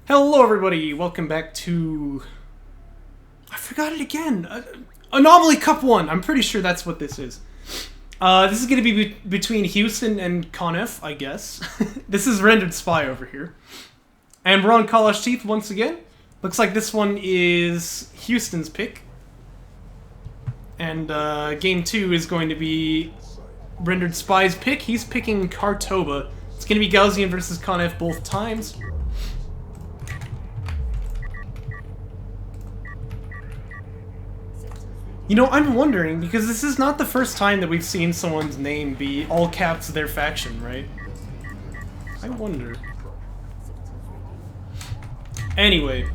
Hello everybody, welcome back to... I forgot it again! Anomaly Cup 1! I'm pretty sure that's what this is. This is going to be between Houston and KHAANEPH, I guess. This is Rendered Spy over here. And we're on KHAANEPH once again. Looks like this one is Houston's pick. And game 2 is going to be Rendered Spy's pick. He's picking Kartoba. It's going to be Gaussian versus KHAANEPH both times. You know, I'm wondering, because this is not the first time that we've seen someone's name be all caps their faction, right? I wonder. Anyway.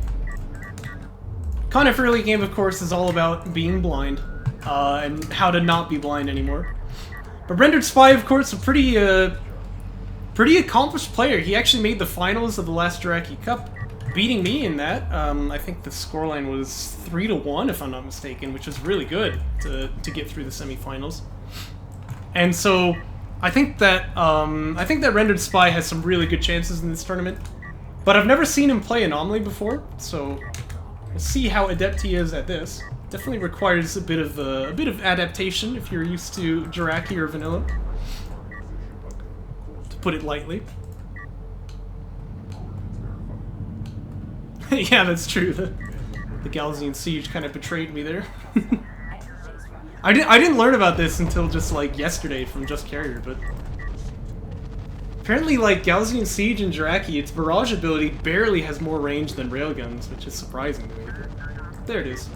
KHAANEPH early game, of course, is all about being blind, and how to not be blind anymore. But Rendered Spy, of course, a pretty accomplished player. He actually made the finals of the last Iraqi Cup, beating me in that. I think the scoreline was 3-1, if I'm not mistaken, which was really good to get through the semifinals. And so, I think that Rendered Spy has some really good chances in this tournament. But I've never seen him play Anomaly before, so we'll see how adept he is at this. Definitely requires a bit of adaptation if you're used to Iraqi or vanilla, to put it lightly. Yeah, that's true. The Gaussian Siege kind of betrayed me there. I didn't learn about this until just like yesterday from Just Carrier, but apparently like Gaussian Siege and Jiraki, its barrage ability barely has more range than railguns, which is surprising to me. But there it is.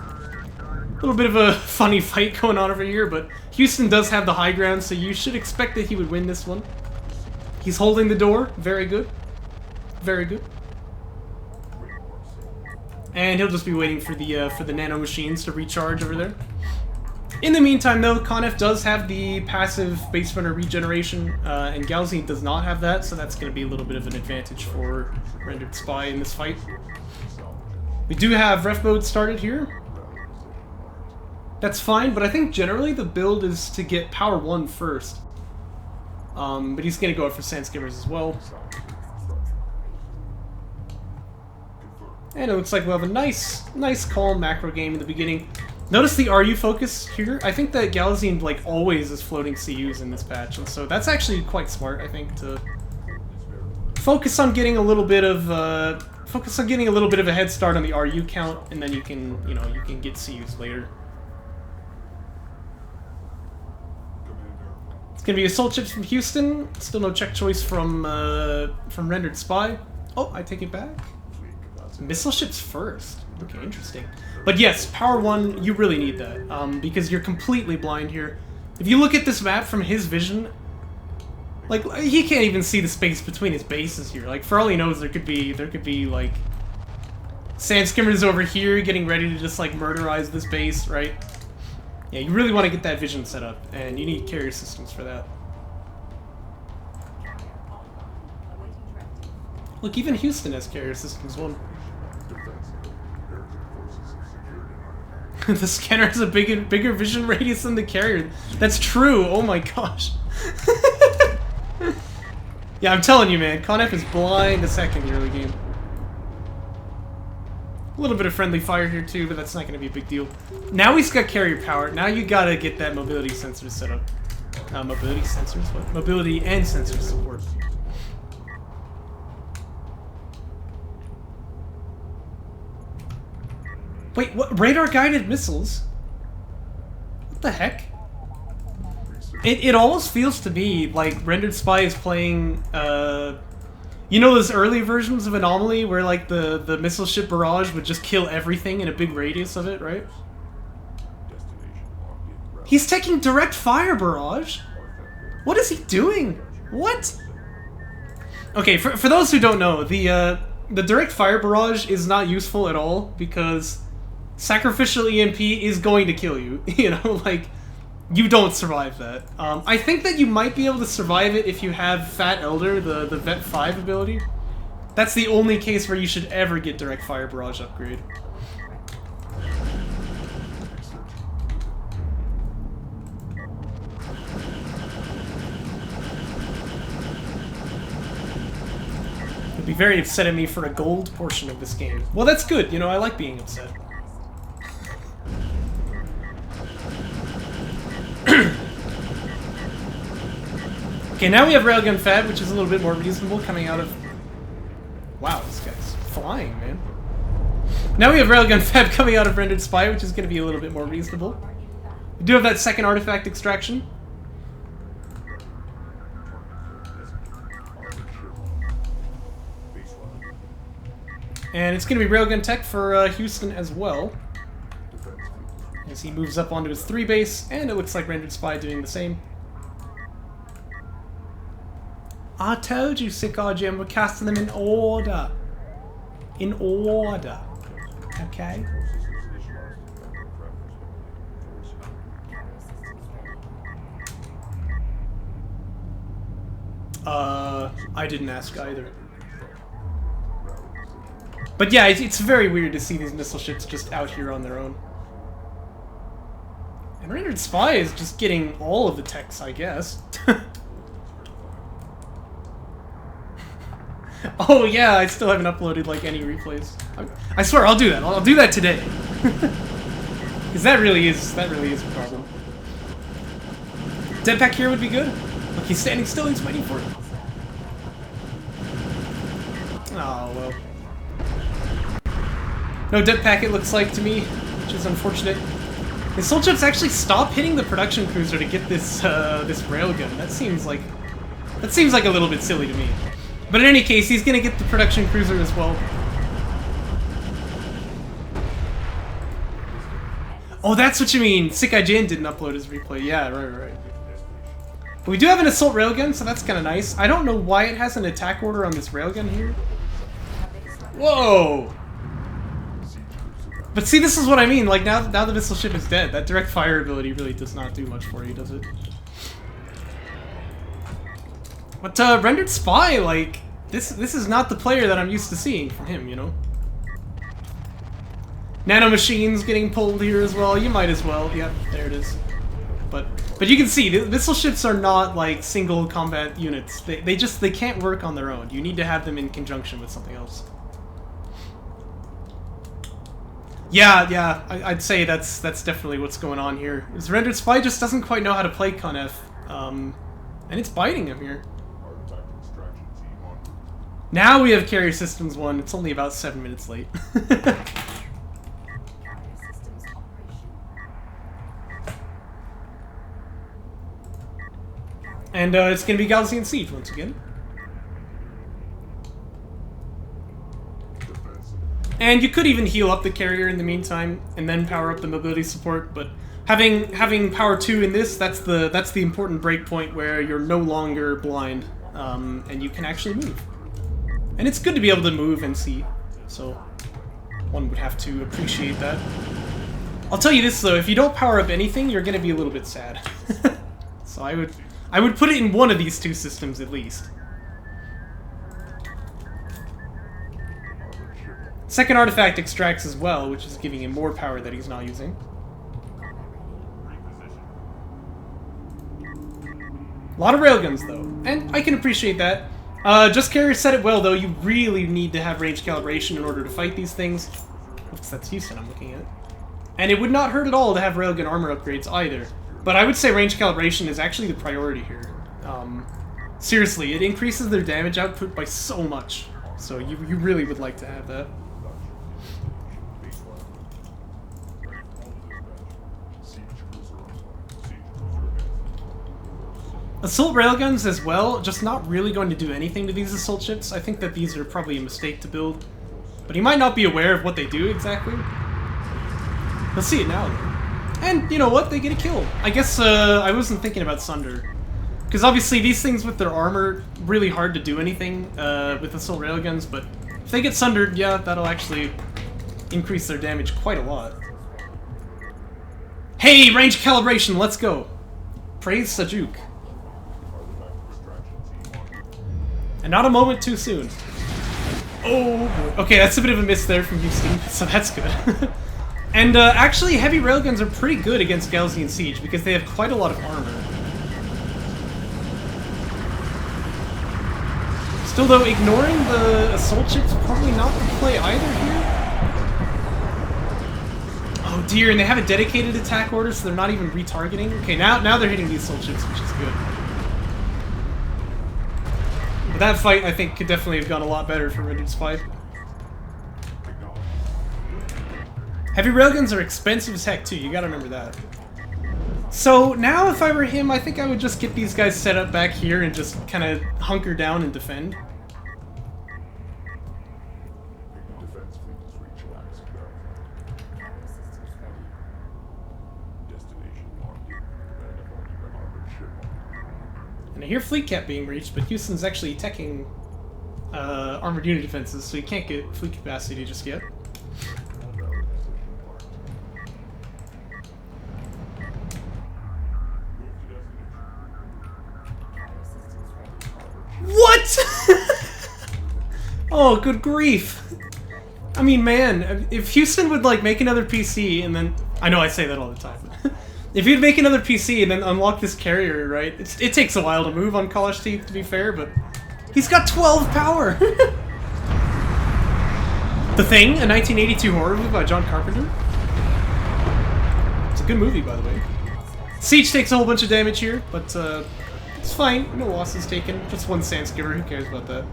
A little bit of a funny fight going on over here, but Houston does have the high ground, so you should expect that he would win this one. He's holding the door. Very good. Very good. And he'll just be waiting for the nano machines to recharge over there. In the meantime, though, KHAANEPH does have the passive base runner regeneration, and Gaussian does not have that, so that's going to be a little bit of an advantage for Rendered Spy in this fight. We do have ref mode started here. That's fine, but I think generally the build is to get power 1 first. But he's going to go for sand skimmers as well. And it looks like we'll have a nice calm macro game in the beginning. Notice the RU focus here. I think that Gaussian like always is floating CUs in this patch, and so that's actually quite smart. I think to focus on getting a little bit of a head start on the RU count, and then you can get CUs later. It's gonna be assault chips from Houston. Still no check choice from Rendered Spy. Oh, I take it back. Missile ships first. Okay, interesting. But yes, power 1, you really need that, because you're completely blind here. If you look at this map from his vision, like, he can't even see the space between his bases here. Like, for all he knows, there could be like, sand skimmers over here getting ready to just, like, murderize this base, right? Yeah, you really want to get that vision set up, and you need carrier systems for that. Look, even Houston has carrier systems 1. The scanner has a bigger vision radius than the carrier. That's true. Oh my gosh. Yeah, I'm telling you, man. KHAANEPH is blind as heck in the early game. A little bit of friendly fire here too, but that's not going to be a big deal. Now he's got carrier power. Now you gotta get that mobility sensor set up. Mobility sensors? What? Mobility and sensor support. Wait, what? Radar-guided missiles? What the heck? It almost feels to me like Rendered Spy is playing, you know those early versions of Anomaly where, like, the missile ship barrage would just kill everything in a big radius of it, right? He's taking direct fire barrage? What is he doing? What? Okay, for those who don't know, the direct fire barrage is not useful at all because sacrificial EMP is going to kill you, you know, like, you don't survive that. I think that you might be able to survive it if you have Fat Elder, the Vet 5 ability. That's the only case where you should ever get direct fire barrage upgrade. He'll be very upset at me for a gold portion of this game. Well, that's good, you know, I like being upset. Okay, now we have Railgun Fab, which is a little bit more reasonable, coming out of... Wow, this guy's flying, man. Now we have Railgun Fab coming out of Rendered Spy, which is going to be a little bit more reasonable. We do have that second artifact extraction. And it's going to be Railgun Tech for Houston as well. As he moves up onto his 3 base, and it looks like Rendered Spy doing the same. I told you, Sick RGM, we're casting them in order. In order. Okay? I didn't ask either. But yeah, it's very weird to see these missile ships just out here on their own. And Rendered Spy is just getting all of the techs, I guess. Oh yeah, I still haven't uploaded like any replays. I swear I'll do that. I'll do that today. Because that really is a problem. Dead pack here would be good. Look, he's standing still. He's waiting for it. Oh well. No dead pack, it looks like to me, which is unfortunate. The Soul Chips actually stop hitting the production cruiser to get this this railgun. That seems like a little bit silly to me. But in any case, he's gonna get the production cruiser as well. Oh, that's what you mean. Sick IGN didn't upload his replay. Yeah, right. But we do have an assault railgun, so that's kind of nice. I don't know why it has an attack order on this railgun here. Whoa! But see, this is what I mean. Like now the missile ship is dead. That direct fire ability really does not do much for you, does it? But Rendered Spy, like this is not the player that I'm used to seeing from him, you know. Nano machines getting pulled here as well. You might as well. Yep, there it is. But you can see the missile ships are not like single combat units. They can't work on their own. You need to have them in conjunction with something else. Yeah, I'd say that's definitely what's going on here. Is Rendered Spy just doesn't quite know how to play KHAANEPH, and it's biting him here. Now we have Carrier Systems 1. It's only about 7 minutes late. And it's going to be Gaussian Siege once again. And you could even heal up the carrier in the meantime, and then power up the mobility support. But having power 2 in this, that's the important breakpoint where you're no longer blind, and you can actually move. And it's good to be able to move and see, so one would have to appreciate that. I'll tell you this though: if you don't power up anything, you're going to be a little bit sad. So I would put it in one of these two systems at least. Second artifact extracts as well, which is giving him more power that he's not using. A lot of railguns though, and I can appreciate that. Just Carrier said it well though, you really need to have range calibration in order to fight these things. Oops, that's Houston I'm looking at. And it would not hurt at all to have railgun armor upgrades either. But I would say range calibration is actually the priority here. Seriously, it increases their damage output by so much. So you really would like to have that. Assault railguns as well, just not really going to do anything to these assault ships. I think that these are probably a mistake to build. But he might not be aware of what they do exactly. He'll see it now, though. And, you know what? They get a kill. I guess, I wasn't thinking about Sunder. Because obviously these things with their armor, really hard to do anything with assault railguns, but if they get sundered, yeah, that'll actually increase their damage quite a lot. Hey, range calibration, let's go! Praise Sajuk. And not a moment too soon. Oh, okay, that's a bit of a miss there from Houston, so that's good. And actually, heavy railguns are pretty good against Gaussian Siege because they have quite a lot of armor. Still though, ignoring the assault ship's probably not the play either here. Oh dear, and they have a dedicated attack order, so they're not even retargeting. Okay, now they're hitting the assault ships, which is good. But that fight, I think, could definitely have gone a lot better for Rendered Spy. Heavy railguns are expensive as heck too, you gotta remember that. So now if I were him, I think I would just get these guys set up back here and just kind of hunker down and defend. And I hear fleet cap being reached, but Houston's actually teching armored unit defenses, so you can't get fleet capacity just yet. What? Oh, good grief. I mean, man, if Houston would, like, make another PC and then... I know I say that all the time. If he'd make another PC and then unlock this carrier, right? It takes a while to move on College Teeth, to be fair, but... He's got 12 power! The Thing, a 1982 horror movie by John Carpenter. It's a good movie, by the way. Siege takes a whole bunch of damage here, but, it's fine. No losses taken. Just one sand skimmer. Who cares about that?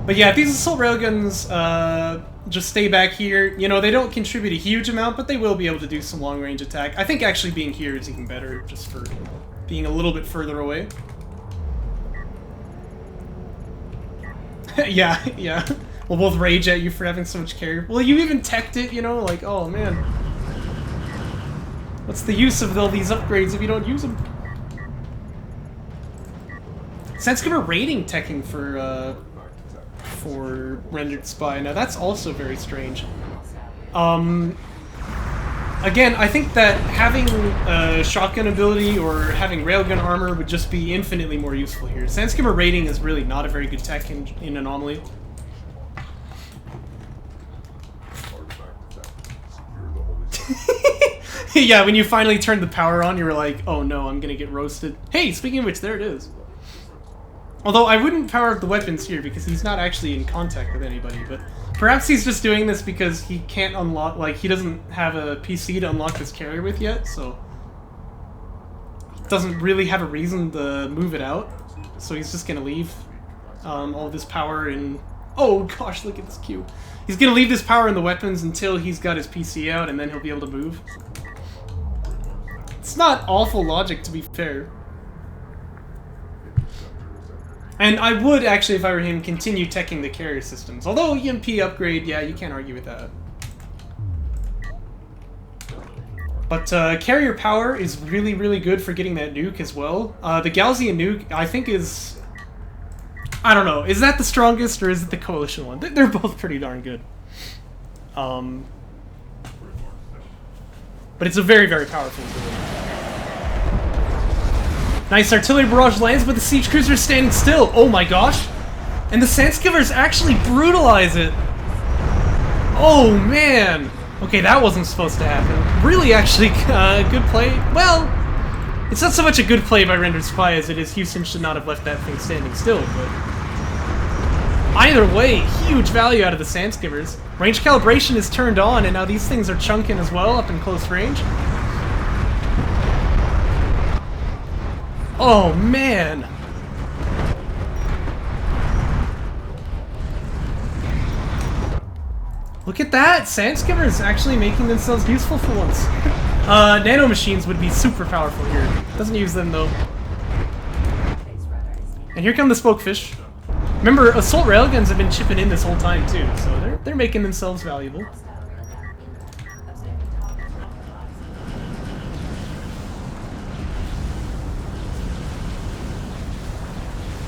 But yeah, these assault railguns just stay back here. You know, they don't contribute a huge amount, but they will be able to do some long-range attack. I think actually being here is even better, just for being a little bit further away. yeah, yeah. We'll both rage at you for having so much carrier. Well, you even teched it, you know, like, oh man. What's the use of all these upgrades if you don't use them? Sandskimmer rating teching for Rendered Spy. Now that's also very strange. Again, I think that having shotgun ability or having railgun armor would just be infinitely more useful here. Sandskimmer rating is really not a very good tech in Anomaly. Yeah, when you finally turned the power on, you were like, oh no, I'm gonna get roasted. Hey, speaking of which, there it is. Although I wouldn't power up the weapons here because he's not actually in contact with anybody, but perhaps he's just doing this because he can't unlock, like, he doesn't have a PC to unlock this carrier with yet, so doesn't really have a reason to move it out. So he's just gonna leave all of this power in... Oh gosh, look at this queue. He's gonna leave this power in the weapons until he's got his PC out, and then he'll be able to move. It's not awful logic, to be fair. And I would, actually, if I were him, continue teching the carrier systems. Although EMP upgrade, yeah, you can't argue with that. But carrier power is really, really good for getting that nuke as well. The Gaussian nuke, I think, is... I don't know. Is that the strongest, or is it the Coalition one? They're both pretty darn good. But it's a very, very powerful ability. Nice artillery barrage lands, but the siege cruiser is standing still. Oh my gosh! And the Sandskimmers actually brutalize it! Oh man! Okay, that wasn't supposed to happen. Really, actually, good play. Well, it's not so much a good play by Rendered Spy as it is Houston should not have left that thing standing still, but... Either way, huge value out of the Sandskimmers. Range calibration is turned on, and now these things are chunking as well up in close range. Oh, man! Look at that! Sandskimmers actually making themselves useful for once. Nano machines would be super powerful here. Doesn't use them, though. And here come the Spokefish. Remember, assault railguns have been chipping in this whole time, too, so they're making themselves valuable.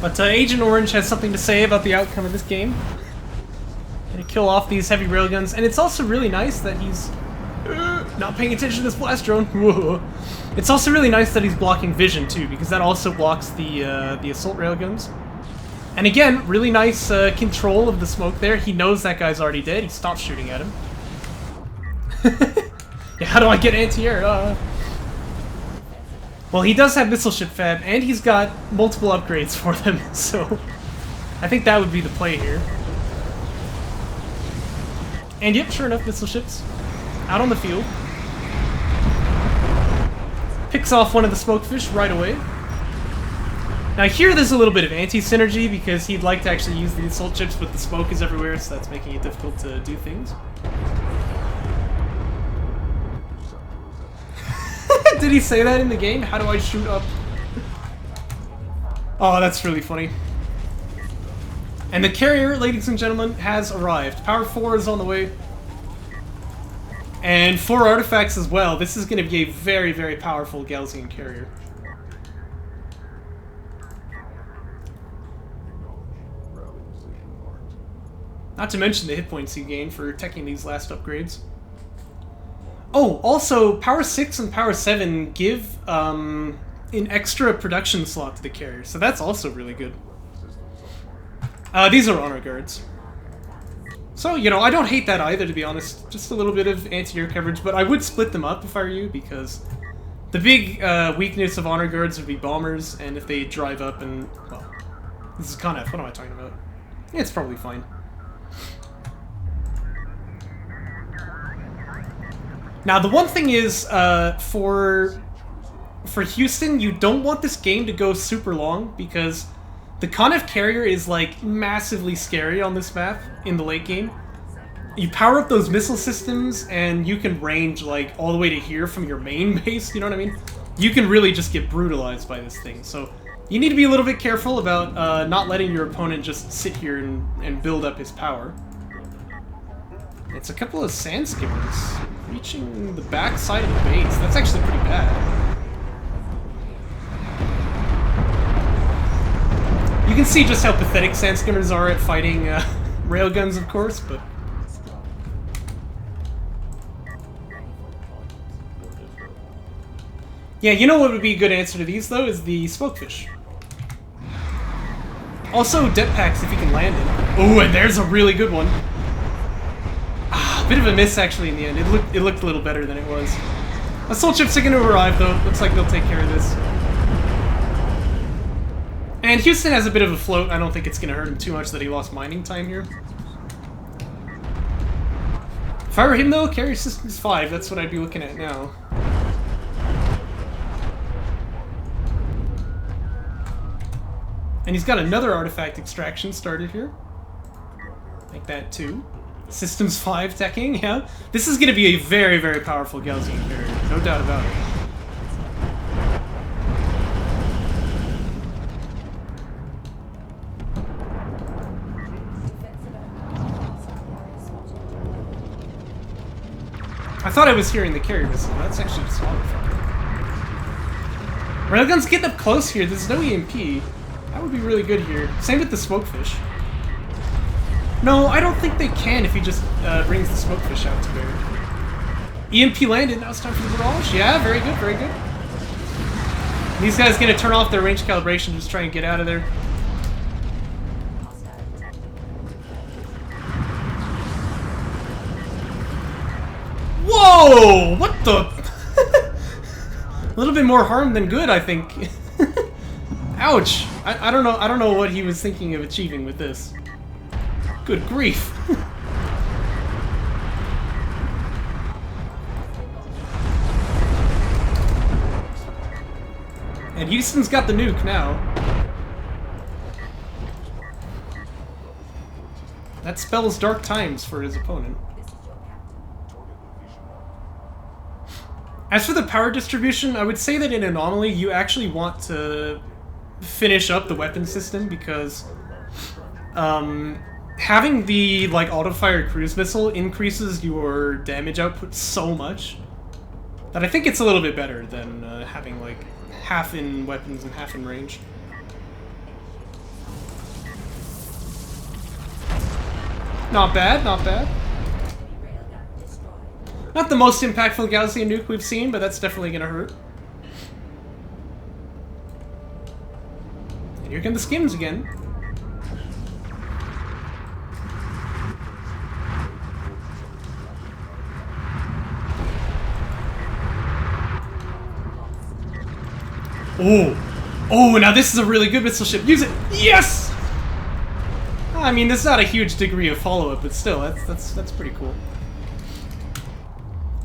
But Agent Orange has something to say about the outcome of this game. Gonna kill off these heavy railguns, and it's also really nice that he's not paying attention to this blast drone. Whoa. It's also really nice that he's blocking vision too, because that also blocks the assault railguns. And again, really nice control of the smoke there. He knows that guy's already dead. He stops shooting at him. Yeah, how do I get anti-air? Well, he does have missile ship fab, and he's got multiple upgrades for them, so I think that would be the play here. And yep, sure enough, missile ships out on the field. Picks off one of the smokefish right away. Now here there's a little bit of anti-synergy because he'd like to actually use the assault ships, but the smoke is everywhere, so that's making it difficult to do things. Did he say that in the game? How do I shoot up? Oh, that's really funny. And the carrier, ladies and gentlemen, has arrived. Power 4 is on the way. And 4 artifacts as well. This is going to be a very, very powerful Gaussian carrier. Not to mention the hit points you gain for teching these last upgrades. Oh, also, Power 6 and Power 7 give an extra production slot to the carrier, so that's also really good. These are honor guards. So, you know, I don't hate that either, to be honest. Just a little bit of anti-air coverage, but I would split them up if I were you, because the big weakness of honor guards would be bombers, and if they drive up and, well, this is KHAANEPH, what am I talking about? Yeah, it's probably fine. Now, the one thing is, for Houston, you don't want this game to go super long, because the KHAANEPH carrier is, like, massively scary on this map in the late game. You power up those missile systems, and you can range, like, all the way to here from your main base, you know what I mean? You can really just get brutalized by this thing, so you need to be a little bit careful about not letting your opponent just sit here and build up his power. It's a couple of sand skimmers reaching the back side of the base. That's actually pretty bad. You can see just how pathetic sand skimmers are at fighting railguns, of course, but... Yeah, you know what would be a good answer to these, though, is the smokefish. Also, depth packs if you can land it. Ooh, and there's a really good one. Bit of a miss, actually, in the end. It looked a little better than it was. Assault ships are going to arrive, though. Looks like they'll take care of this. And Houston has a bit of a float. I don't think it's going to hurt him too much that he lost mining time here. If I were him, though, carrier systems 5. That's what I'd be looking at now. And he's got another artifact extraction started here. Like that, too. Systems 5 teching, yeah. This is going to be a very, very powerful Gaussian carrier, no doubt about it. I thought I was hearing the carrier missile, that's actually just horrifying. Railgun's getting up close here, there's no EMP. That would be really good here. Same with the smokefish. No, I don't think they can if he just brings the smokefish out to bear. EMP landed, now it's time for the barrage. Yeah, very good, very good. These guys gonna turn off their range calibration, just try and get out of there. Whoa! What the? A little bit more harm than good, I think. Ouch! I don't know. I don't know what he was thinking of achieving with this. Good grief! And Houston's got the nuke now. That spells dark times for his opponent. As for the power distribution, I would say that in Anomaly you actually want to finish up the weapon system because having the auto-fire cruise missile increases your damage output so much that I think it's a little bit better than having half in weapons and half in range. Not bad, not bad. Not the most impactful Gaussian nuke we've seen, but that's definitely gonna hurt. And here come the skims again. Oh! Oh, now this is a really good missile ship. Use it! Yes! I mean, there's not a huge degree of follow-up, but still, that's pretty cool.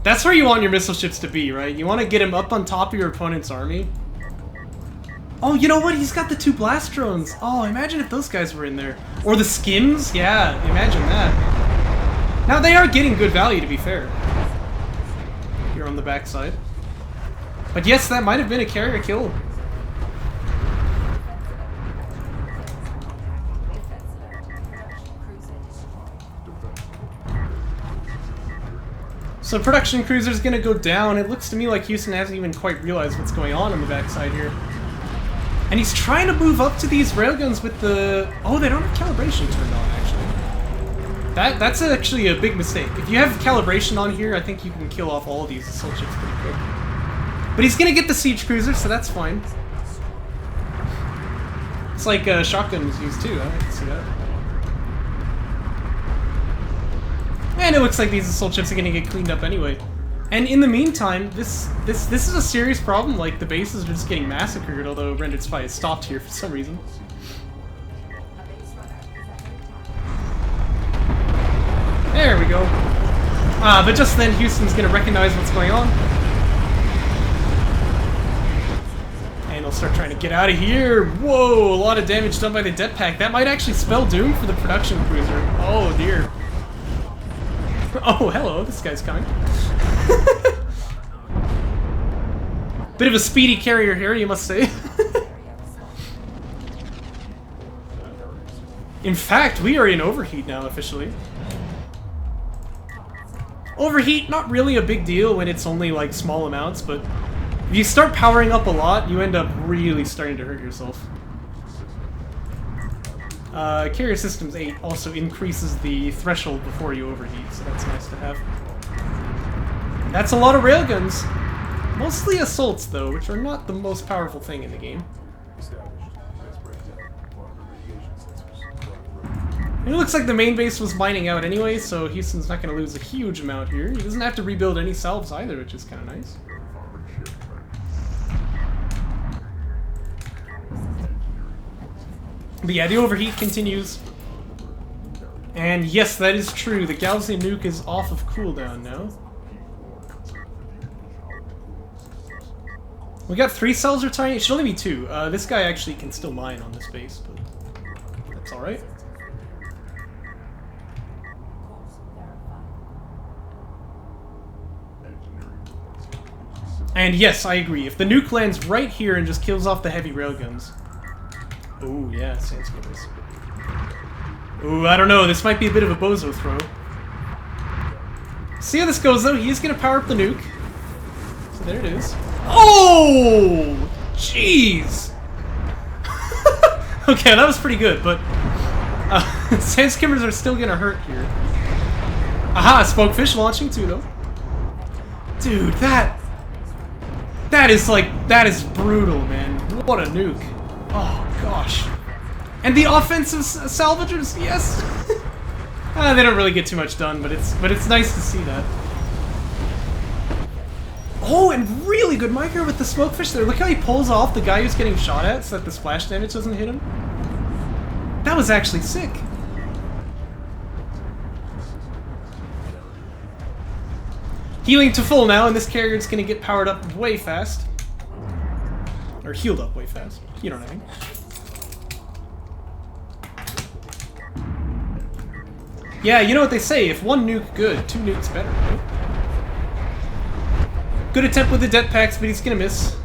That's where you want your missile ships to be, right? You want to get him up on top of your opponent's army. Oh, you know what? He's got the 2 blast drones. Oh, imagine if those guys were in there. Or the skims? Yeah, imagine that. Now, they are getting good value, to be fair. Here on the backside. But yes, that might have been a carrier kill. So production cruiser's gonna go down. It looks to me like Houston hasn't even quite realized what's going on the backside here. And he's trying to move up to these railguns with the... Oh, they don't have calibration turned on, actually. That's actually a big mistake. If you have calibration on here, I think you can kill off all of these assault ships pretty quick. But he's gonna get the siege cruiser, so that's fine. It's like shotgun was used too, I can see that. And it looks like these assault ships are gonna get cleaned up anyway. And in the meantime, this is a serious problem. Like, the bases are just getting massacred, although Rendered Spy has stopped here for some reason. There we go. But just then, Houston's gonna recognize what's going on. And he'll start trying to get out of here. Whoa, a lot of damage done by the det pack. That might actually spell doom for the production cruiser. Oh dear. Oh, hello, this guy's coming. Bit of a speedy carrier here, you must say. In fact, we are in overheat now, officially. Overheat, not really a big deal when it's only like small amounts, but if you start powering up a lot, you end up really starting to hurt yourself. Carrier Systems 8 also increases the threshold before you overheat, so that's nice to have. That's a lot of railguns. Mostly assaults, though, which are not the most powerful thing in the game. And it looks like the main base was mining out anyway, so Houston's not going to lose a huge amount here. He doesn't have to rebuild any salves either, which is kind of nice. But yeah, the overheat continues. And yes, that is true. The Gaussian nuke is off of cooldown now. We got 3 cells retiring. It should only be 2. This guy actually can still mine on this base, but that's alright. And yes, I agree. If the nuke lands right here and just kills off the heavy railguns. Oh, yeah, Sandscape. Ooh, I don't know. This might be a bit of a bozo throw. See how this goes, though. He is going to power up the nuke. So there it is. Oh! Jeez! Okay, that was pretty good, but... sand skimmers are still going to hurt here. Aha! Spokefish launching, too, though. Dude, that is, like... That is brutal, man. What a nuke. Oh, gosh. And the offensive salvagers, yes! They don't really get too much done, but it's nice to see that. Oh, and really good micro with the Smokefish there. Look how he pulls off the guy who's getting shot at so that the splash damage doesn't hit him. That was actually sick. Healing to full now, and this carrier's gonna get powered up way fast. Or healed up way fast. You know what I mean. Yeah, you know what they say, if one nuke good, 2 nukes better, right? Good attempt with the det packs, but he's gonna miss.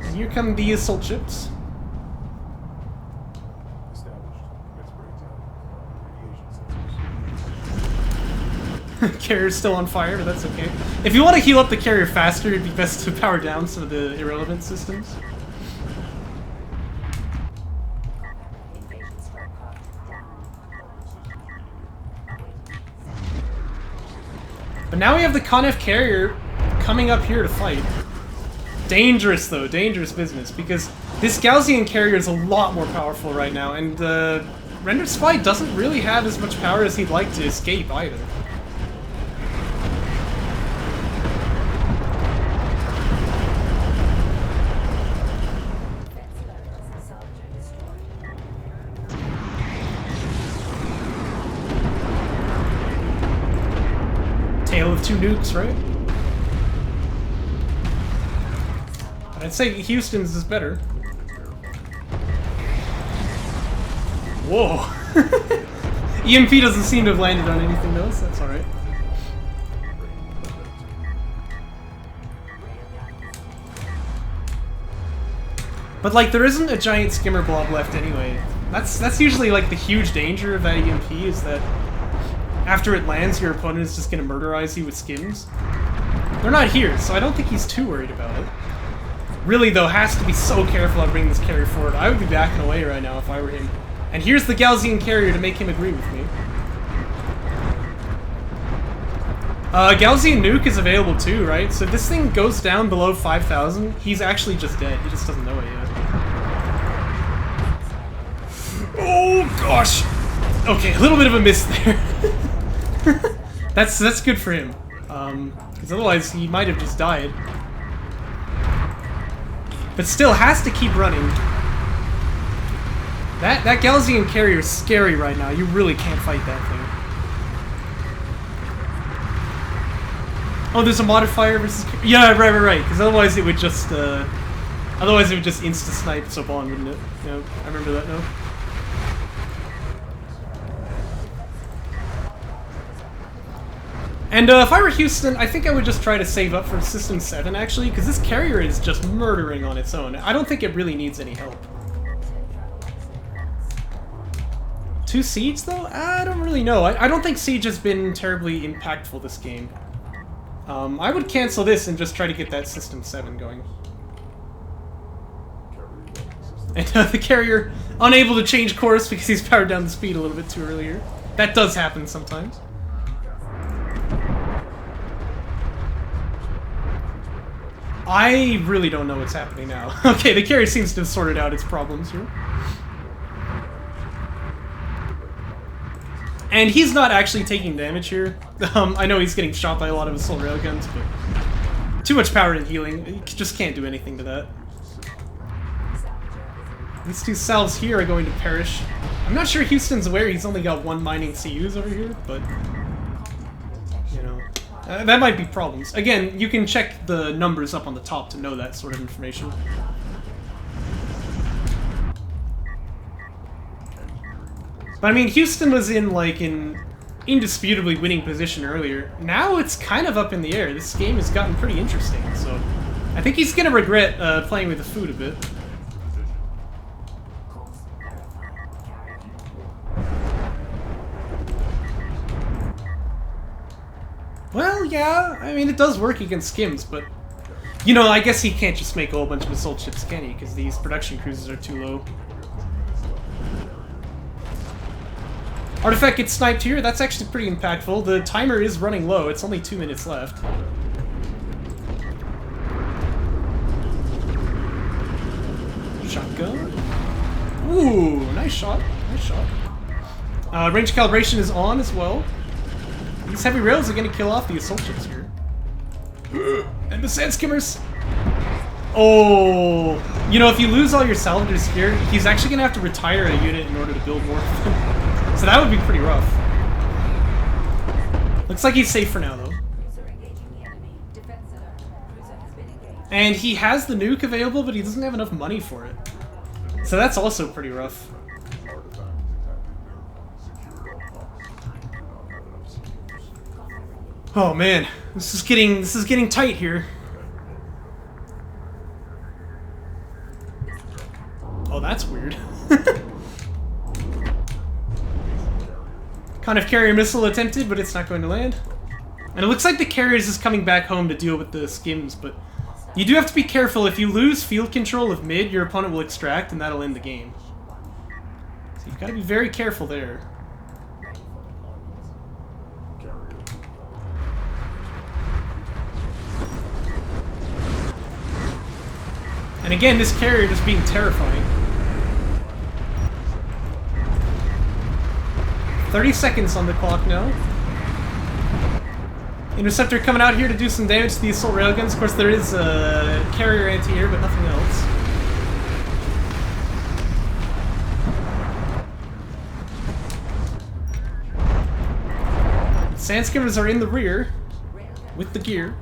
And here come the assault ships. Carrier's still on fire, but that's okay. If you want to heal up the carrier faster, it'd be best to power down some of the irrelevant systems. But now we have the KHAANEPH carrier coming up here to fight. Dangerous, though. Dangerous business, because this Gaussian carrier is a lot more powerful right now, and Rendered Spy doesn't really have as much power as he'd like to escape, either. with 2 nukes, right? But I'd say Houston's is better. Whoa! EMP doesn't seem to have landed on anything though, so that's alright. But like, there isn't a giant skimmer blob left anyway. That's usually like the huge danger of that EMP, is that after it lands, your opponent is just gonna murderize you with skims. They're not here, so I don't think he's too worried about it. Really though, has to be so careful on bringing this carrier forward. I would be backing away right now if I were him. And here's the Gaussian carrier to make him agree with me. Gaussian nuke is available too, right? So if this thing goes down below 5,000, he's actually just dead. He just doesn't know it yet. Oh gosh! Okay, a little bit of a miss there. That's good for him. Because otherwise he might have just died. But still has to keep running. That Gaussian carrier is scary right now. You really can't fight that thing. Oh, there's a modifier versus... Yeah, right. Because otherwise it would just... Otherwise it would just insta-snipe Soban, wouldn't it? Yeah, I remember that now. And if I were Houston, I think I would just try to save up for System 7, actually, because this carrier is just murdering on its own. I don't think it really needs any help. 2 Siege, though? I don't really know. I don't think Siege has been terribly impactful this game. I would cancel this and just try to get that System 7 going. And the carrier unable to change course because he's powered down the speed a little bit too earlier. That does happen sometimes. I really don't know what's happening now. Okay, the carrier seems to have sorted out its problems here. And he's not actually taking damage here. I know he's getting shot by a lot of assault railguns, but too much power and healing. You just can't do anything to that. These 2 salves here are going to perish. I'm not sure Houston's aware he's only got 1 mining CUs over here, but... You know... that might be problems. Again, you can check the numbers up on the top to know that sort of information. But I mean, Houston was in, like, an indisputably winning position earlier. Now it's kind of up in the air. This game has gotten pretty interesting, so... I think he's gonna regret playing with the food a bit. Well, yeah, I mean, it does work against skims, but... You know, I guess he can't just make a whole bunch of assault ships, can he? Because these production cruisers are too low. Artifact gets sniped here. That's actually pretty impactful. The timer is running low. It's only 2 minutes left. Shotgun. Ooh, nice shot. Nice shot. Range calibration is on as well. These heavy rails are going to kill off the assault ships here. And the sand skimmers. Oh, you know, if you lose all your salvagers here, he's actually going to have to retire a unit in order to build more of them. So that would be pretty rough. Looks like he's safe for now, though. And he has the nuke available, but he doesn't have enough money for it. So that's also pretty rough. Oh man, this is getting tight here. Oh, that's weird. KHAANEPH carrier missile attempted, but it's not going to land. And it looks like the carrier is just coming back home to deal with the skims, but you do have to be careful. If you lose field control of mid, your opponent will extract, and that'll end the game. So you've got to be very careful there. And again, this carrier just being terrifying. 30 seconds on the clock now. Interceptor coming out here to do some damage to the assault railguns. Of course, there is a carrier anti-air, but nothing else. Sand skimmers are in the rear. with the gear.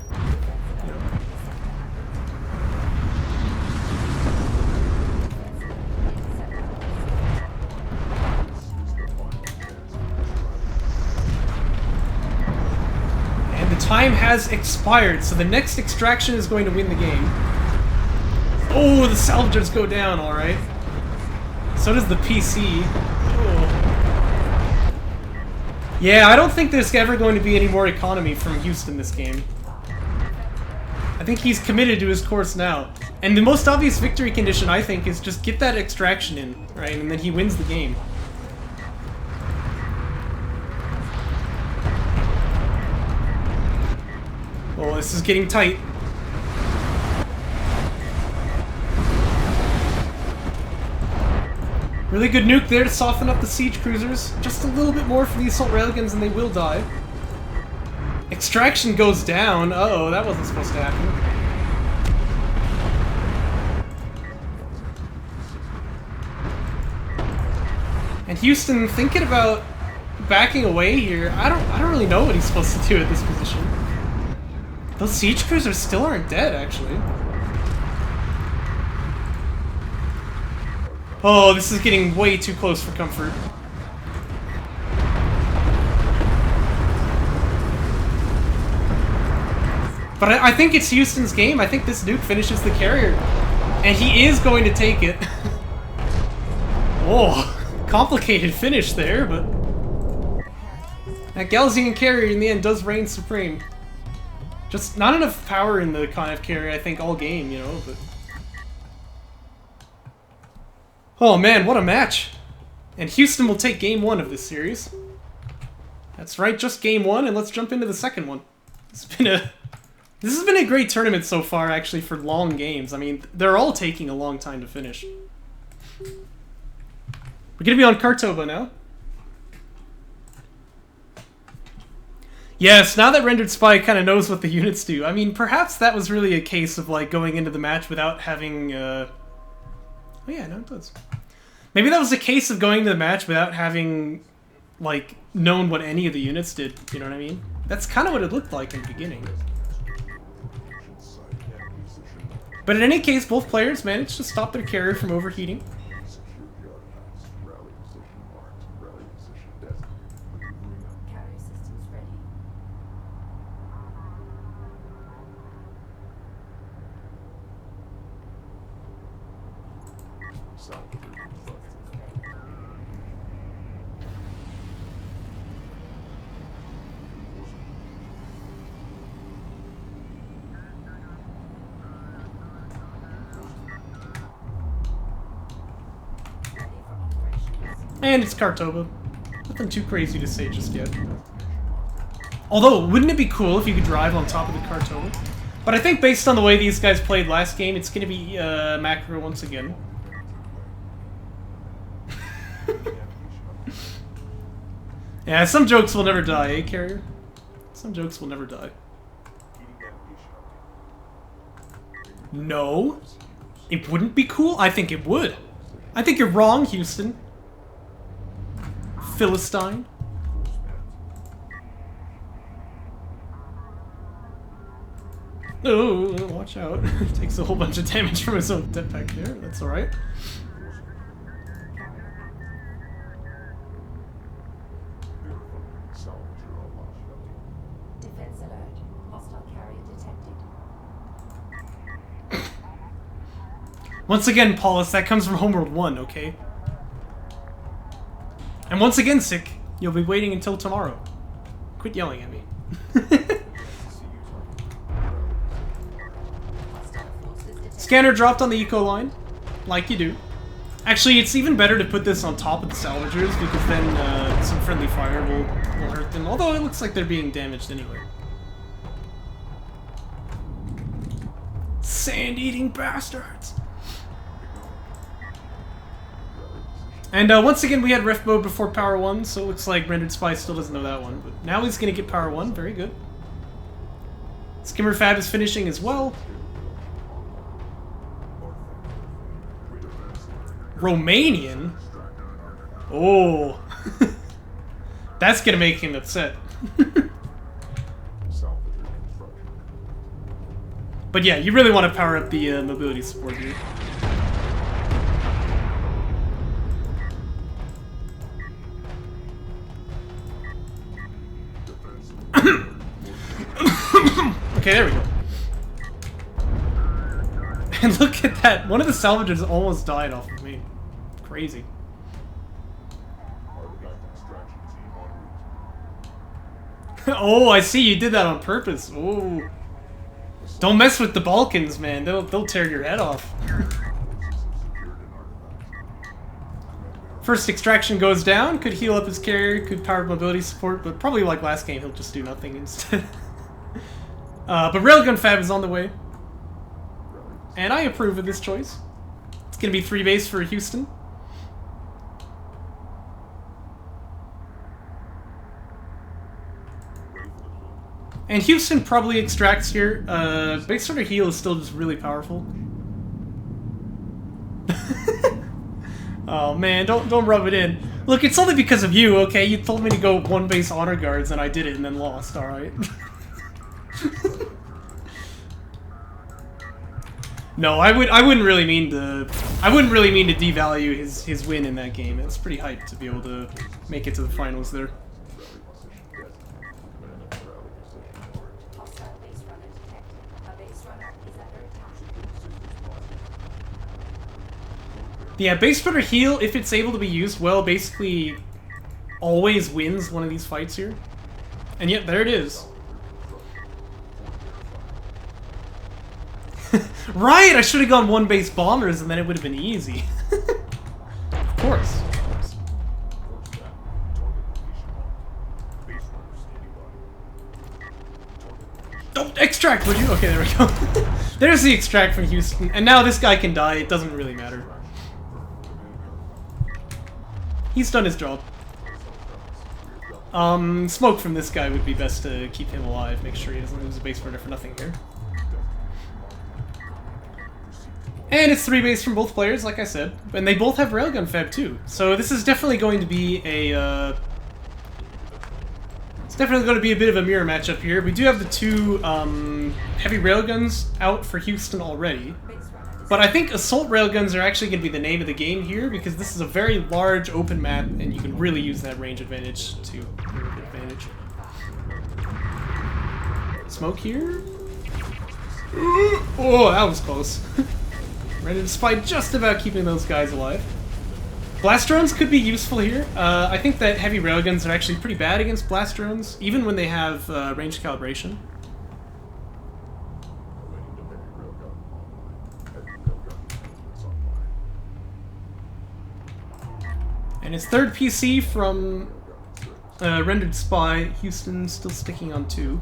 And the time has expired, so the next extraction is going to win the game. Oh, the salvagers go down, alright. So does the PC. Oh. Yeah, I don't think there's ever going to be any more economy from Houston this game. I think he's committed to his course now. And the most obvious victory condition, I think, is just get that extraction in, right? And then he wins the game. Oh, this is getting tight. Really good nuke there to soften up the siege cruisers. Just a little bit more for the assault railguns and they will die. Extraction goes down. Uh-oh, that wasn't supposed to happen. And Houston thinking about backing away here. I don't really know what he's supposed to do at this position. Those siege cruisers still aren't dead, actually. Oh, this is getting way too close for comfort. But I think it's Houston's game. I think this nuke finishes the carrier. And he is going to take it. Oh, complicated finish there, but... that Galzian carrier in the end does reign supreme. Just not enough power in the KHAANEPH carrier, I think, all game, you know, but... oh man, what a match! And Houston will take game 1 of this series. That's right, just game 1, and let's jump into the second one. This has been a great tournament so far, actually, for long games. I mean, they're all taking a long time to finish. We're gonna be on Kartoba now. Yes, now that Rendered Spy kind of knows what the units do. I mean, perhaps that was really a case of, like, going into the match without having, oh yeah, no, it does. Maybe that was a case of going to the match without having, like, known what any of the units did, you know what I mean? That's kind of what it looked like in the beginning. But in any case, both players managed to stop their carrier from overheating. And it's Kartoba. Nothing too crazy to say just yet. Although, wouldn't it be cool if you could drive on top of the Kartoba? But I think based on the way these guys played last game, it's gonna be macro once again. Yeah, some jokes will never die, eh, Carrier? Some jokes will never die. No. It wouldn't be cool? I think it would. I think you're wrong, Houston. Philistine. Oh, watch out. Takes a whole bunch of damage from his own jetpack there. That's alright. Defense alert. Hostile carrier detected. Once again, Paulus, that comes from Homeworld 1, okay? And once again, Sick, you'll be waiting until tomorrow. Quit yelling at me. Scanner dropped on the eco line, like you do. Actually, it's even better to put this on top of the salvagers, because then some friendly fire will hurt them, although it looks like they're being damaged anyway. Sand-eating bastards! And once again, we had ref mode before Power 1, so it looks like Rendered Spy still doesn't know that one. But now he's going to get Power 1, very good. Skimmer Fab is finishing as well. Romanian? Oh. That's going to make him upset. But yeah, you really want to power up the mobility support here. Okay, there we go. And look at that! One of the salvagers almost died off of me. Crazy. Oh, I see, you did that on purpose. Oh. Don't mess with the Balkans, man. They'll tear your head off. First extraction goes down. Could heal up his carrier, could power mobility support, but probably like last game, he'll just do nothing instead. But Railgun Fab is on the way. And I approve of this choice. It's gonna be 3 base for Houston. And Houston probably extracts here. Base Starter Heal is still just really powerful. Oh man, don't rub it in. Look, it's only because of you, okay? You told me to go 1 base Honor Guards and I did it and then lost, alright? No, I wouldn't really mean to devalue his win in that game. It's pretty hyped to be able to make it to the finals there. Hostile base runner detected. A base runner is under attack. Yeah, base runner heal, if it's able to be used well, basically always wins one of these fights here. And yet, there it is. Right! I should have gone 1 base bombers and then it would have been easy. Of course. Don't extract, would you? Okay, there we go. There's the extract from Houston. And now this guy can die. It doesn't really matter. He's done his job. Smoke from this guy would be best to keep him alive. Make sure he doesn't lose a base runner for nothing here. And it's 3 base from both players, like I said. And they both have Railgun Fab too. So this is definitely going to be a... it's definitely going to be a bit of a mirror matchup here. We do have the 2 heavy railguns out for Houston already. But I think assault railguns are actually going to be the name of the game here, because this is a very large open map, and you can really use that range advantage to your advantage. Smoke here? Oh, that was close. Ready to spy just about keeping those guys alive. Blast drones could be useful here. I think that heavy railguns are actually pretty bad against blast drones, even when they have range calibration. And his 3rd PC from Rendered Spy. Houston still sticking on 2.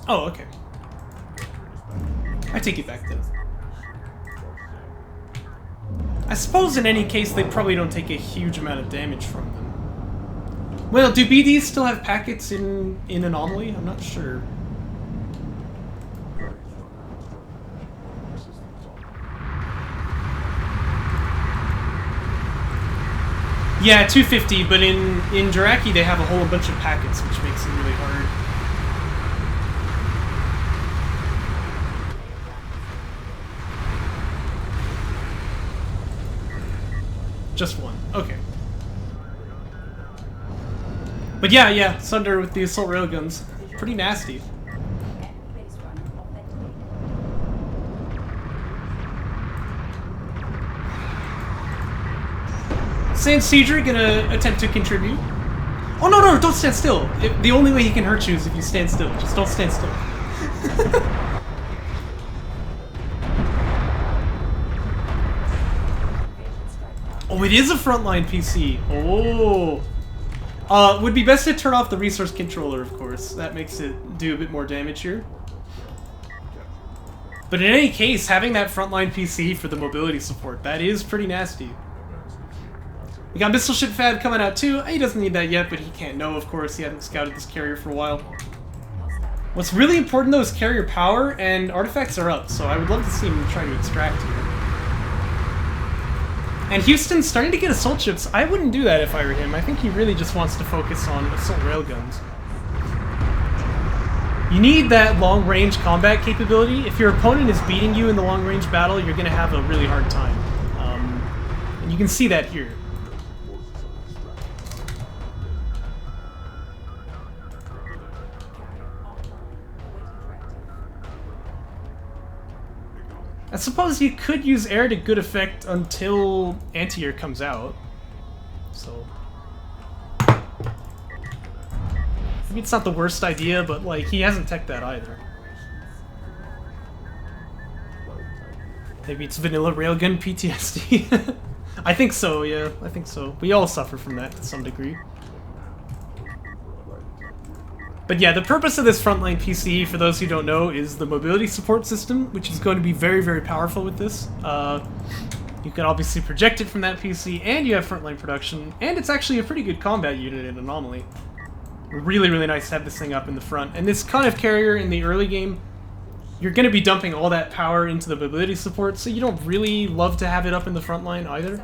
Oh, okay. I take it back then. I suppose in any case they probably don't take a huge amount of damage from them. Well, do BDs still have packets in Anomaly? I'm not sure. Yeah, 250, but in Jiraki they have a whole bunch of packets, which makes it really hard. Just 1. Okay. But yeah, Sunder with the assault railguns. Pretty nasty. Sand Sieger gonna attempt to contribute. Oh no, don't stand still. The only way he can hurt you is if you stand still. Just don't stand still. Oh, it is a frontline PC. Oh. Would be best to turn off the resource controller, of course. That makes it do a bit more damage here. But in any case, having that frontline PC for the mobility support, that is pretty nasty. We got Missile Ship Fab coming out too. He doesn't need that yet, but he can't know, of course. He hasn't scouted this carrier for a while. What's really important though is carrier power, and artifacts are up, so I would love to see him try to extract here. And Houston's starting to get assault ships. I wouldn't do that if I were him. I think he really just wants to focus on assault railguns. You need that long-range combat capability. If your opponent is beating you in the long-range battle, you're going to have a really hard time. And you can see that here. I suppose you could use air to good effect until anti-air comes out. So maybe it's not the worst idea, but like he hasn't teched that either. Maybe it's vanilla railgun PTSD. I think so, yeah. I think so. We all suffer from that to some degree. But yeah, the purpose of this frontline PCE, for those who don't know, is the mobility support system, which is going to be very, very powerful with this. You can obviously project it from that PC, and you have frontline production, and it's actually a pretty good combat unit in Anomaly. Really, really nice to have this thing up in the front. And this KHAANEPH carrier in the early game, you're going to be dumping all that power into the mobility support, so you don't really love to have it up in the front line either.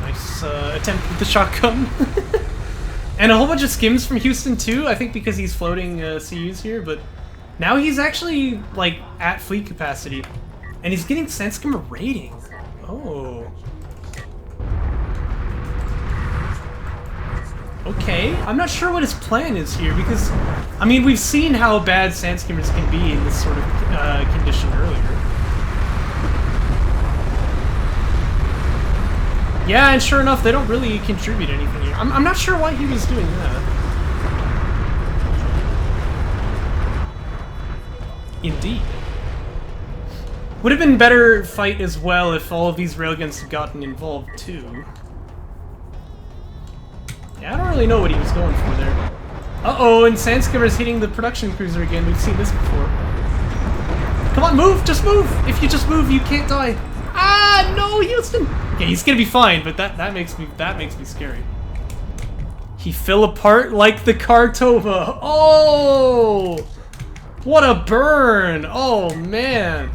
Nice attempt with the shotgun. And a whole bunch of skims from Houston too, I think because he's floating CUs here, but now he's actually like at fleet capacity. And he's getting Sandskimmer rating. Oh. Okay, I'm not sure what his plan is here because, I mean, we've seen how bad Sandskimmers can be in this sort of condition earlier. Yeah, and sure enough, they don't really contribute anything here. I'm not sure why he was doing that. Indeed. Would have been better fight as well if all of these railguns had gotten involved too. Yeah, I don't really know what he was going for there. Uh-oh, and Sandskimmer's hitting the production cruiser again. We've seen this before. Come on, move! Just move! If you just move, you can't die. Ah, no, Houston! Okay, he's gonna be fine, but that makes me scary. He fell apart like the Kartova. Oh! What a burn! Oh, man.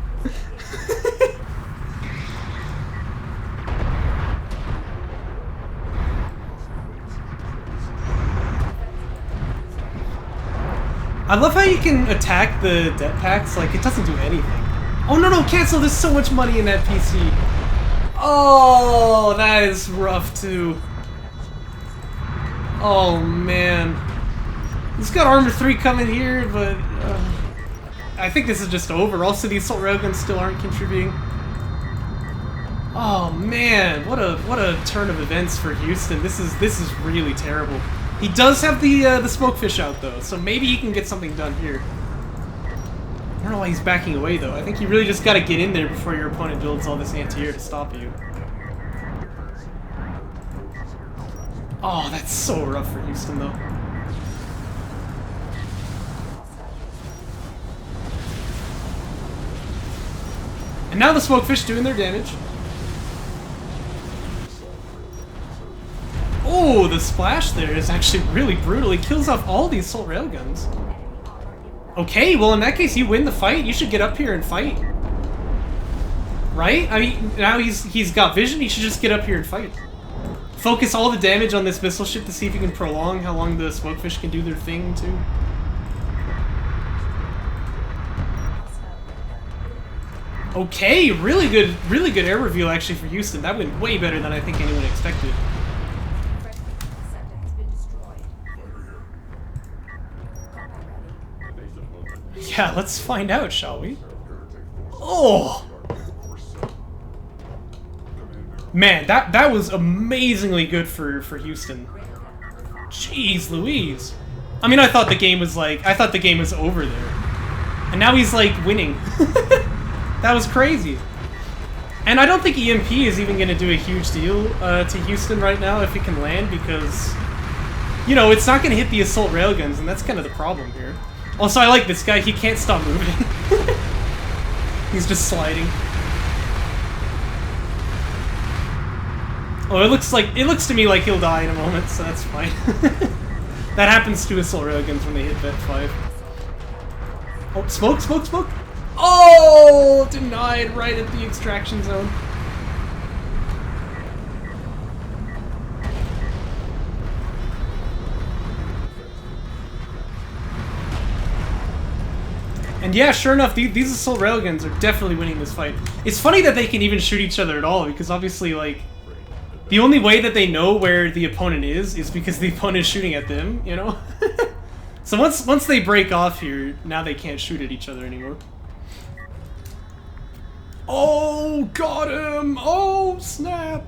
I love how you can attack the det packs, like it doesn't do anything. Oh no, cancel, there's so much money in that PC. Oh, that is rough too. Oh man. He's got armor 3 coming here, but I think this is just over. Also, the assault railguns still aren't contributing. Oh man, what a turn of events for Houston. This is really terrible. He does have the smokefish out though, so maybe he can get something done here. I don't know why he's backing away though. I think you really just gotta get in there before your opponent builds all this anti-air to stop you. Oh, that's so rough for Houston though. And now the smokefish doing their damage. Oh, the splash there is actually really brutal. He kills off all these assault railguns. Okay, well in that case you win the fight. You should get up here and fight. Right? I mean, now he's got vision, he should just get up here and fight. Focus all the damage on this missile ship to see if you can prolong how long the smokefish can do their thing too. Okay, really good air reveal actually for Houston. That went way better than I think anyone expected. Yeah, let's find out, shall we? Oh! Man, that was amazingly good for Houston. Jeez Louise. I mean, I thought the game was over there. And now he's like winning. That was crazy. And I don't think EMP is even going to do a huge deal to Houston right now if it can land because, you know, it's not going to hit the assault railguns, and that's kind of the problem here. Also, I like this guy. He can't stop moving. He's just sliding. Oh, it looks to me like he'll die in a moment, so that's fine. That happens to assault railguns when they hit Vet 5. Oh, smoke! Oh, denied right at the extraction zone. And yeah, sure enough, these assault railguns are definitely winning this fight. It's funny that they can even shoot each other at all, because obviously, like, the only way that they know where the opponent is because the opponent is shooting at them, you know? So once they break off here, now they can't shoot at each other anymore. Oh, got him! Oh, snap!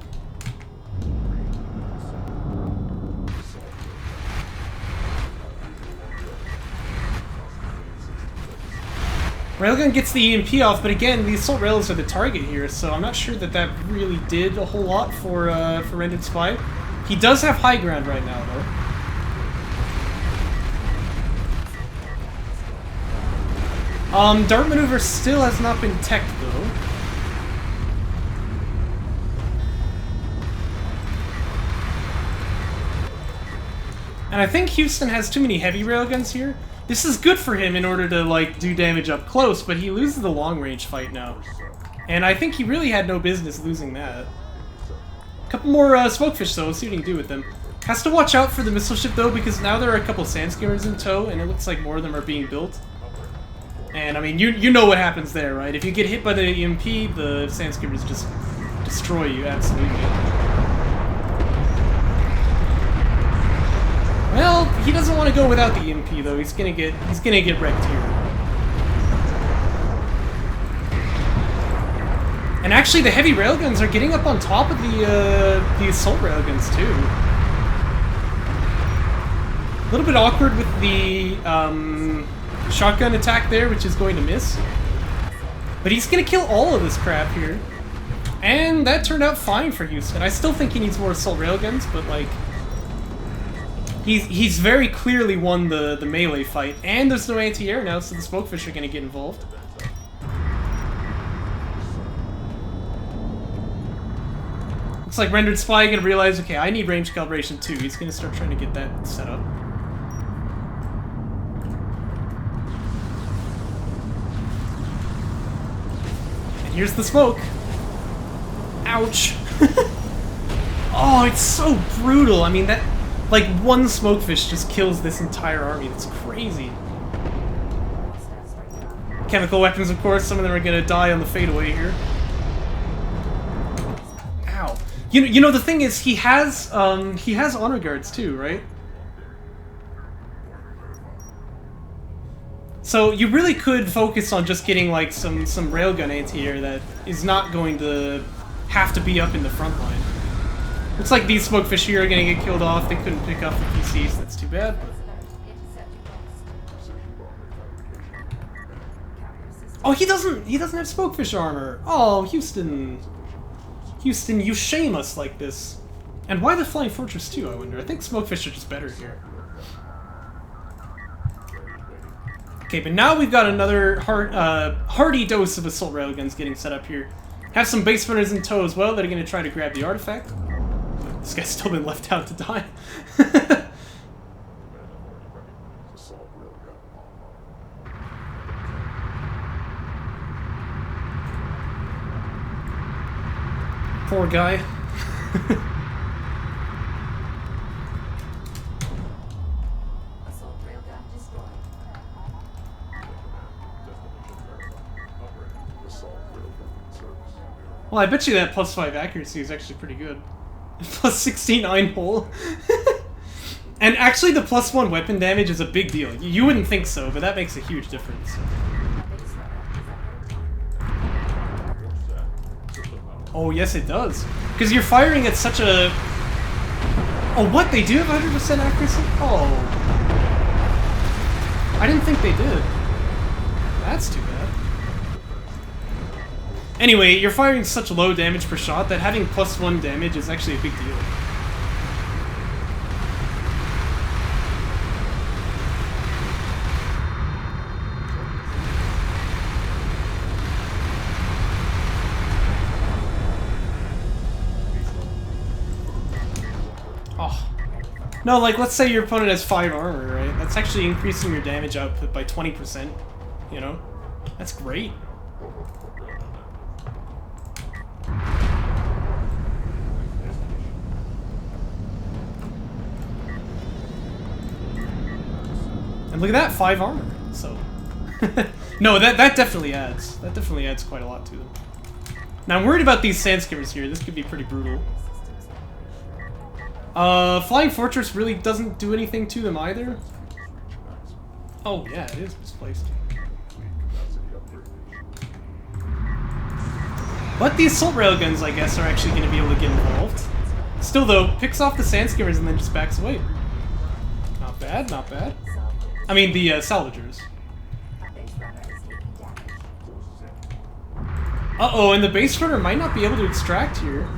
Railgun gets the EMP off, but again, the assault rails are the target here, so I'm not sure that that really did a whole lot for Rendered Spy. He does have high ground right now, though. Dart Maneuver still has not been teched, though. And I think Houston has too many heavy railguns here. This is good for him in order to, like, do damage up close, but he loses the long-range fight now. And I think he really had no business losing that. A couple more Smokefish, though. We'll see what he can do with them. Has to watch out for the missile ship, though, because now there are a couple sand skimmers in tow, and it looks like more of them are being built. And, I mean, you know what happens there, right? If you get hit by the EMP, the sand skimmers just destroy you, absolutely. Well, he doesn't want to go without the EMP though. He's gonna get wrecked here. And actually, the heavy railguns are getting up on top of the assault railguns too. A little bit awkward with the shotgun attack there, which is going to miss. But he's gonna kill all of this crap here, and that turned out fine for Houston. I still think he needs more assault railguns, but like. He's very clearly won the melee fight, and there's no anti-air now, so the Smokefish are gonna get involved. Looks like Rendered Spy gonna realize, okay, I need range calibration too. He's gonna start trying to get that set up. And here's the smoke. Ouch. Oh, it's so brutal. I mean, that... Like, one Smokefish just kills this entire army. That's crazy. Chemical weapons, of course. Some of them are gonna die on the fadeaway here. Ow. You know, the thing is, he has honor guards too, right? So you really could focus on just getting, like, some railgun anti-air that is not going to have to be up in the front line. Looks like these Smokefish here are gonna get killed off. They couldn't pick up the PCs. That's too bad. Oh, he doesn't have Smokefish armor. Oh, Houston. Houston, you shame us like this. And why the Flying Fortress 2, I wonder? I think Smokefish are just better here. Okay, but now we've got another hearty dose of assault railguns getting set up here. Have some base runners in tow as well that are gonna try to grab the artifact. This guy's still been left out to die. Poor guy. Well, I bet you that +5 accuracy is actually pretty good. +16 iron hole. And actually the +1 weapon damage is a big deal. You wouldn't think so, but that makes a huge difference. Oh, yes it does. Because you're firing at such a... Oh, what? They do have 100% accuracy? Oh. I didn't think they did. That's too bad. Anyway, you're firing such low damage per shot that having +1 damage is actually a big deal. Oh. No, like, let's say your opponent has 5 armor, right? That's actually increasing your damage output by 20%, you know? That's great. And look at that, 5 armor, so... No, that definitely adds. That definitely adds quite a lot to them. Now I'm worried about these sand skimmers here. This could be pretty brutal. Flying Fortress really doesn't do anything to them either. Oh yeah, it is misplaced. But the assault railguns, I guess, are actually going to be able to get involved. Still though, picks off the sand skimmers and then just backs away. Not bad, not bad. I mean the salvagers. Uh-oh, and the base runner might not be able to extract here.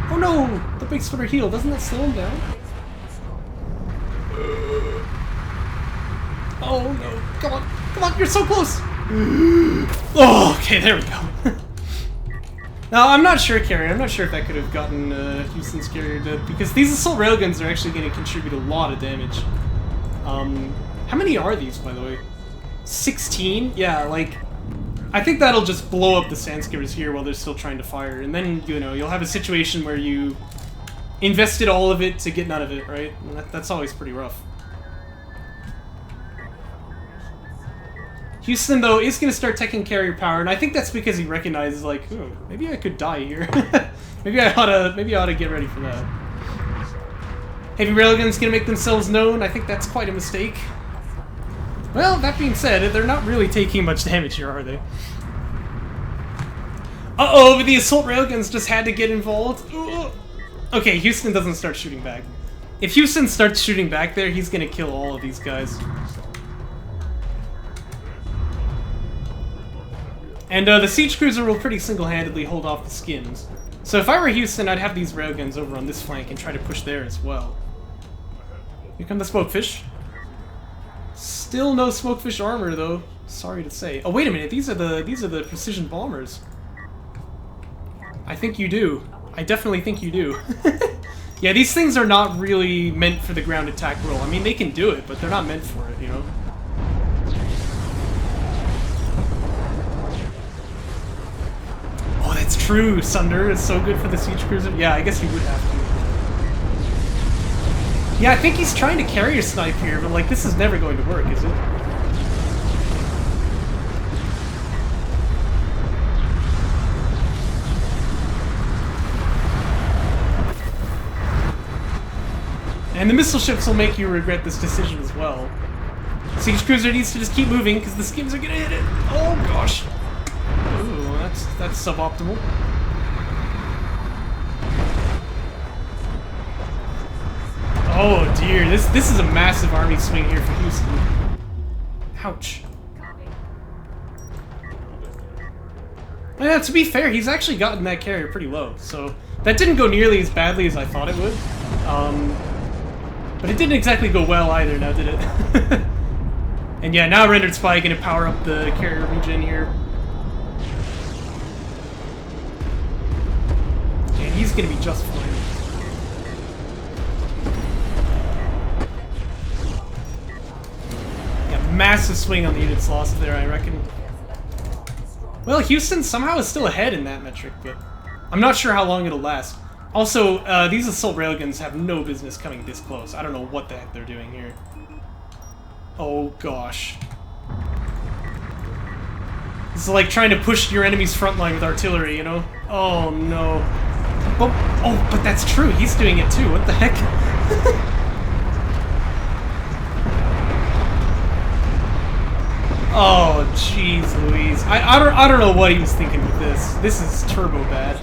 Oh no! The base runner heal, doesn't that slow him down? Oh no, come on, you're so close! Oh, okay, there we go. Now, I'm not sure, Carrie, I'm not sure if that could have gotten Houston scared, because these assault railguns are actually going to contribute a lot of damage. How many are these, by the way? 16? Yeah, like... I think that'll just blow up the sand skimmers here while they're still trying to fire, and then, you know, you'll have a situation where you invested all of it to get none of it, right? And that's always pretty rough. Houston, though, is going to start taking carrier power, and I think that's because he recognizes, like, oh, maybe I could die here. maybe I ought to get ready for that. Heavy railguns going to make themselves known. I think that's quite a mistake. Well, that being said, they're not really taking much damage here, are they? Uh-oh, but the assault railguns just had to get involved. Ooh. Okay, Houston doesn't start shooting back. If Houston starts shooting back there, he's going to kill all of these guys. And the siege cruiser will pretty single-handedly hold off the skims. So if I were Houston, I'd have these railguns over on this flank and try to push there as well. Here come the smokefish. Still no smokefish armor though. Sorry to say. Oh wait a minute, these are the precision bombers. I think you do. I definitely think you do. Yeah, these things are not really meant for the ground attack role. I mean, they can do it, but they're not meant for it, you know? Oh, that's true. Sunder is so good for the siege cruiser. Yeah, I guess he would have to. Yeah, I think he's trying to carrier snipe here, but like this is never going to work, is it? And the missile ships will make you regret this decision as well. Siege cruiser needs to just keep moving because the skims are gonna hit it. Oh gosh. Ooh, that's suboptimal. Oh dear, this is a massive army swing here for Houston. Ouch. Yeah, to be fair, he's actually gotten that carrier pretty low, so that didn't go nearly as badly as I thought it would. But it didn't exactly go well either, now did it? And yeah, now Rendered Spy gonna power up the carrier regen here. And he's gonna be just fine. Massive swing on the units lost there, I reckon. Well, Houston somehow is still ahead in that metric, but I'm not sure how long it'll last. Also, these assault railguns have no business coming this close. I don't know what the heck they're doing here. Oh gosh. This is like trying to push your enemy's front line with artillery, you know? Oh no. Oh, but that's true. He's doing it too. What the heck? Oh, jeez Louise. I don't know what he was thinking with this. This is turbo bad.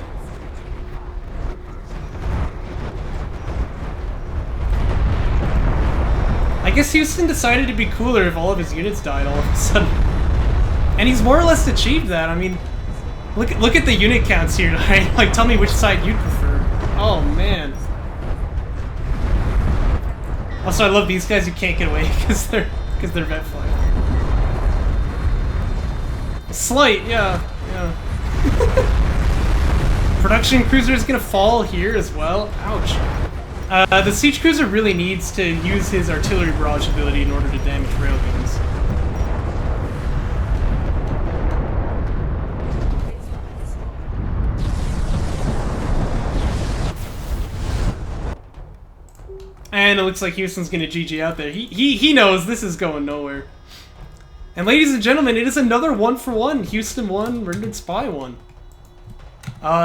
I guess Houston decided to be cooler if all of his units died all of a sudden. And he's more or less achieved that. I mean, look at the unit counts here, right? Like, tell me which side you'd prefer. Oh, man. Also, I love these guys who can't get away because they're vet flying. Slight, yeah. Production cruiser is gonna fall here as well. Ouch. The siege cruiser really needs to use his artillery barrage ability in order to damage railguns. And it looks like Houston's gonna GG out there. He knows this is going nowhere. And ladies and gentlemen, it is another 1-for-1. Houston won, Rendered Spy won.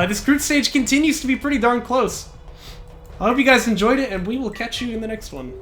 This group stage continues to be pretty darn close. I hope you guys enjoyed it, and we will catch you in the next one.